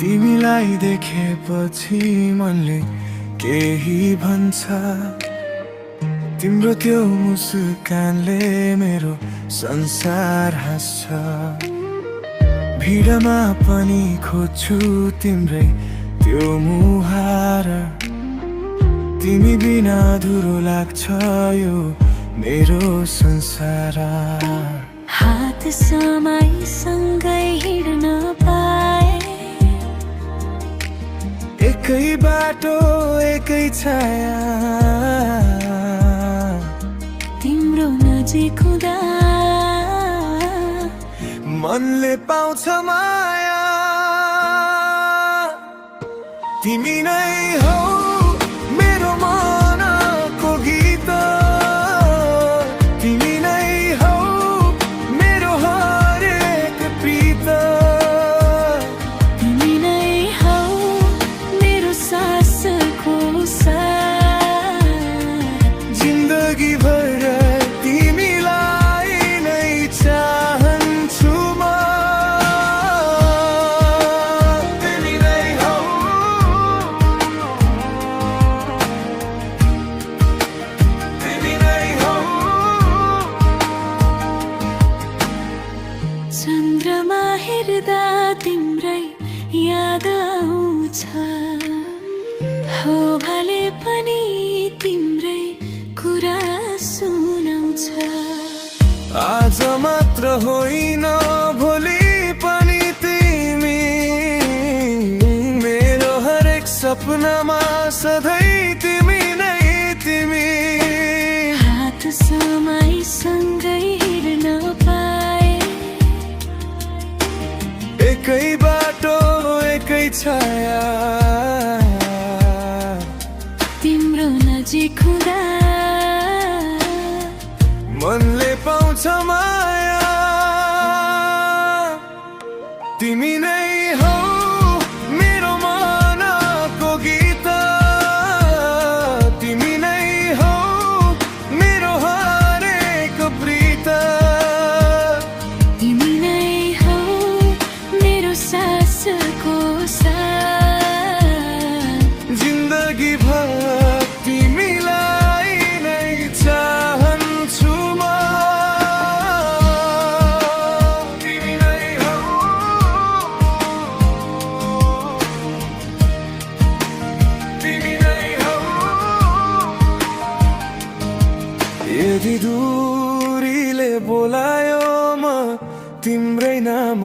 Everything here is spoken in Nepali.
तिमीलाई देखेपछि मनले केही भन्छ। तिम्रो त्यो मुस्कानले मेरो संसार हाँस्छ। भिडमा पनि खोज्छु तिम्रै त्यो मुहार। तिमी बिना अधुरो लाग्छ यो मेरो संसार। हात समाई सँगै हिँड्न पाए, एकै बाटो एकै छाया। तिम्रो नजिक हुँदा मनले पाउँछ माया। तिमी नै हौ मेरो मनको गीत। तिमी नै हौ मेरो हरेक प्रीत। तिमी नै हौ मेरो सासको सार। जिन्दगी भर तिमीलाई नै चाहन्छु म। तिमी नै हौ, तिमी नै हौ। चन्द्रमा हेर्दा तिम्रै याद आउँछ, हो भले पनि तिम्रै कुरा सुनाउँछ। आज मात्र होइन भोलि पनि तिमी मेरो हरेक सपनामा सधैँ तिमी नै तिमी। हात समाई सँगै हिँड्न पाए, एकै बाटो एकै छाया। तिम्रो नजिक हुँदा मनले पाउँछ माया। तिमी नै